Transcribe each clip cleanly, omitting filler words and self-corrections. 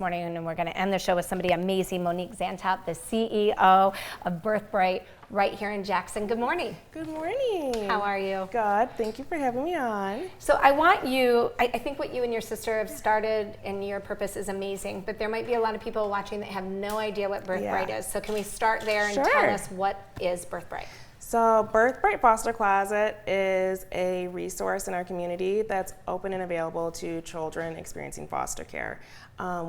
Morning, and we're going to end the show with somebody amazing, Monique Zantop, the CEO of Birthright, right here in Jackson. Good morning. Good morning. How are you? Good. Thank you for having me on. So I want you, I think what you and your sister have started and your purpose is amazing, but there might be a lot of people watching that have no idea what Birthright is. So can we start there and tell us what is Birthright? So Birthright Foster Closet is a resource in our community that's open and available to children experiencing foster care.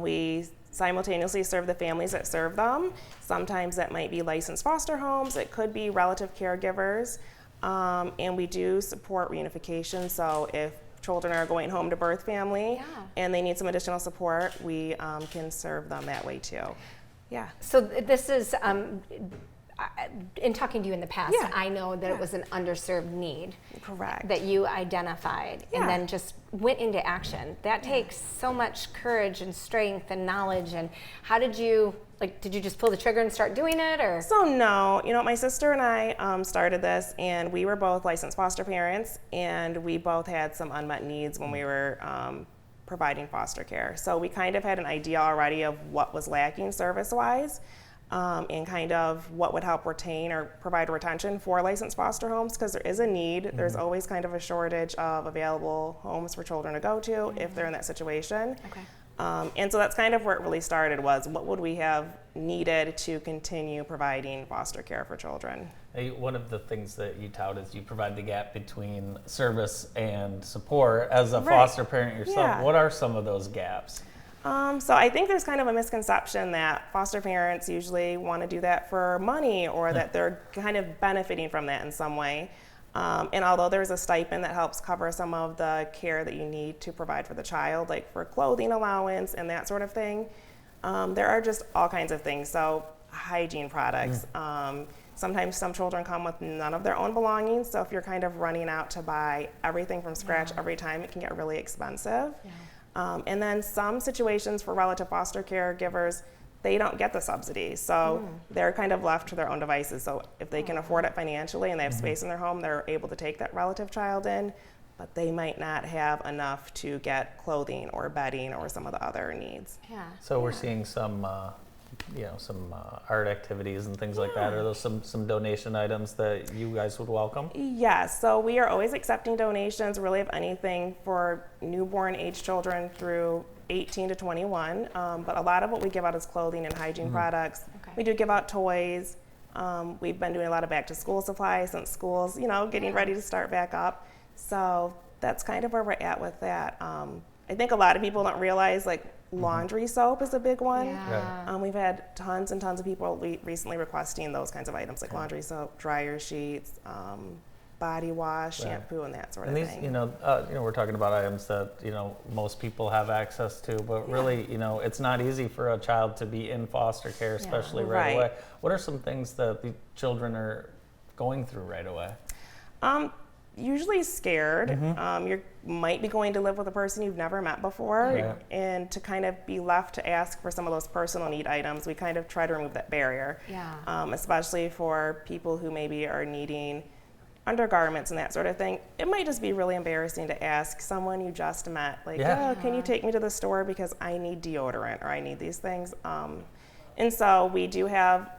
We simultaneously serve the families that serve them. Sometimes that might be licensed foster homes, it could be relative caregivers, and we do support reunification. So if children are going home to birth family and they need some additional support, we can serve them that way too. Yeah. So this is, in talking to you in the past, I know that it was an underserved need. Correct. That you identified and then just went into action. That takes so much courage and strength and knowledge. And how did you, did you just pull the trigger and start doing it, or? So no, my sister and I started this, and we were both licensed foster parents, and we both had some unmet needs when we were providing foster care. So we kind of had an idea already of what was lacking service-wise. And kind of what would help retain or provide retention for licensed foster homes, because there is a need. Mm-hmm. There's always kind of a shortage of available homes for children to go to if they're in that situation. Okay. And so that's kind of where it really started, was what would we have needed to continue providing foster care for children. One of the things that you tout is you provide the gap between service and support as a foster parent yourself. Yeah. What are some of those gaps? So I think there's kind of a misconception that foster parents usually want to do that for money, or that they're kind of benefiting from that in some way. And although there's a stipend that helps cover some of the care that you need to provide for the child, like for clothing allowance and that sort of thing, there are just all kinds of things. So hygiene products. Sometimes some children come with none of their own belongings, so if you're kind of running out to buy everything from scratch every time, it can get really expensive. Yeah. And then some situations for relative foster caregivers, they don't get the subsidy. So they're kind of left to their own devices. So if they can afford it financially and they have space in their home, they're able to take that relative child in, but they might not have enough to get clothing or bedding or some of the other needs. Yeah. So we're seeing some art activities and things like that. Are those some donation items that you guys would welcome? Yes, so we are always accepting donations, really, of anything for newborn age children through 18 to 21. But a lot of what we give out is clothing and hygiene products. Okay. We do give out toys. We've been doing a lot of back to school supplies since school's, getting ready to start back up. So that's kind of where we're at with that. I think a lot of people don't realize, laundry soap is a big one. Yeah. We've had tons and tons of people recently requesting those kinds of items, like laundry soap, dryer sheets, body wash, shampoo, and that sort of thing. We're talking about items that most people have access to, but really, it's not easy for a child to be in foster care, especially right away. What are some things that the children are going through right away? Usually scared. You might be going to live with a person you've never met before, and to kind of be left to ask for some of those personal need items, we kind of try to remove that barrier, especially for people who maybe are needing undergarments and that sort of thing. It might just be really embarrassing to ask someone you just met, can you take me to the store because I need deodorant or I need these things. And so we do have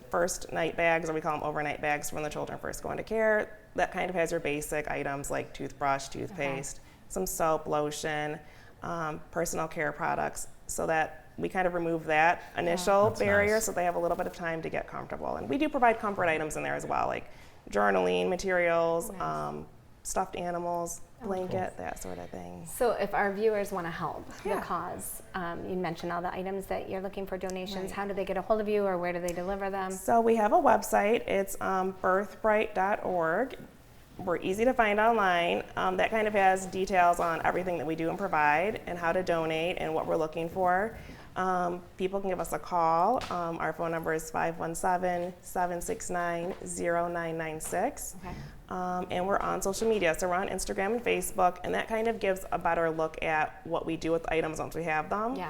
first night bags, or we call them overnight bags, when the children first go into care. That kind of has your basic items like toothbrush, toothpaste, some soap, lotion, personal care products, so that we kind of remove that initial barrier, so they have a little bit of time to get comfortable. And we do provide comfort items in there as well, like journaling materials, stuffed animals, blanket, that sort of thing. So if our viewers want to help the cause, you mentioned all the items that you're looking for donations. How do they get a hold of you, or where do they deliver them? So we have a website. It's birthright.org. We're easy to find online. That kind of has details on everything that we do and provide, and how to donate and what we're looking for. People can give us a call. Our phone number is 517-769-0996. Okay. And we're on social media, so we're on Instagram and Facebook, and that kind of gives a better look at what we do with items once we have them. Yeah.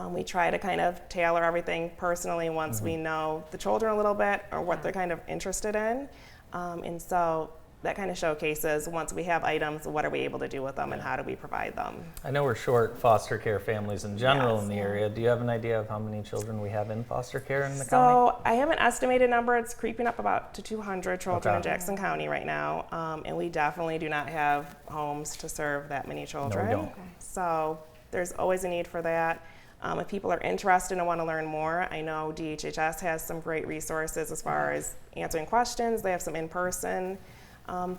We try to kind of tailor everything personally once we know the children a little bit, or what they're kind of interested in. And so that kind of showcases, once we have items, what are we able to do with them and how do we provide them? I know we're short foster care families in general in the area. Do you have an idea of how many children we have in foster care in the county? So I have an estimated number. It's creeping up about to 200 children in Jackson County right now. And we definitely do not have homes to serve that many children. No, we don't. So there's always a need for that. If people are interested and want to learn more, I know DHHS has some great resources as far as answering questions. They have some in-person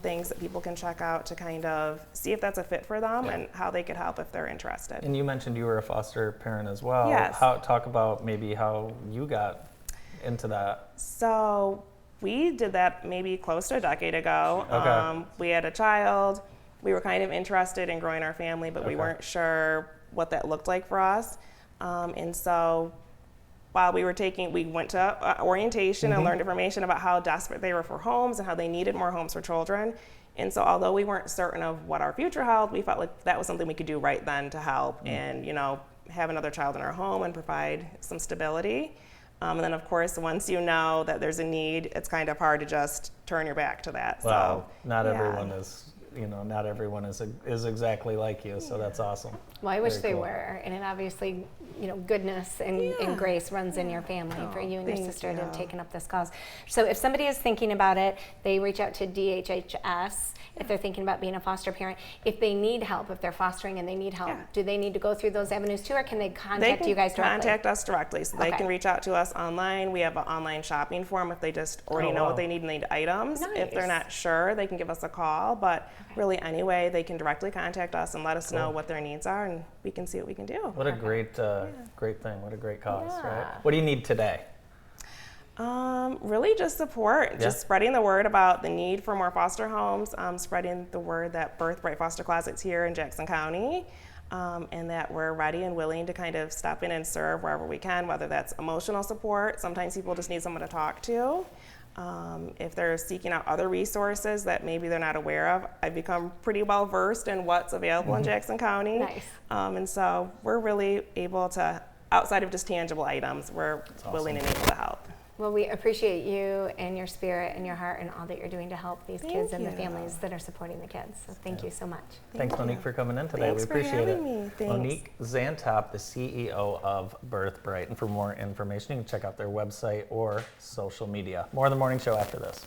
things that people can check out to kind of see if that's a fit for them and how they could help if they're interested. And you mentioned you were a foster parent as well. Yes. Talk about maybe how you got into that. So we did that maybe close to a decade ago. Okay. We had a child. We were kind of interested in growing our family, but we weren't sure what that looked like for us. And so while we went to orientation and learned information about how desperate they were for homes and how they needed more homes for children. And so although we weren't certain of what our future held, we felt like that was something we could do right then to help and, have another child in our home and provide some stability. And then, of course, once you know that there's a need, it's kind of hard to just turn your back to that. Well, not everyone is, not everyone is exactly like you, so that's awesome. Well, I wish Very they cool. were, and it obviously, goodness and grace runs in your family for you and your sister to have taken up this cause. So if somebody is thinking about it, they reach out to DHHS if they're thinking about being a foster parent. If they need help, if they're fostering and they need help, do they need to go through those avenues too, or can they contact you guys directly? Contact us directly, so they can reach out to us online. We have an online shopping form if they just already know what they need and need items. Nice. If they're not sure, they can give us a call, but really anyway, they can directly contact us and let us know what their needs are, and we can see what we can do. What a great thing. What a great cause, right? What do you need today? Really just support, just spreading the word about the need for more foster homes, spreading the word that Birthright Foster Closet's here in Jackson County, and that we're ready and willing to kind of step in and serve wherever we can, whether that's emotional support. Sometimes people just need someone to talk to. If they're seeking out other resources that maybe they're not aware of, I've become pretty well versed in what's available in Jackson County. Nice. And so we're really able to, outside of just tangible items, we're willing and able to help. Well, we appreciate you and your spirit and your heart and all that you're doing to help these kids and the families that are supporting the kids. So thank you so much. Thanks, Monique, for coming in today. Thanks we for appreciate having it. me. Thanks. Monique Zantop, the CEO of Birthright. And for more information, you can check out their website or social media. More of the morning show after this.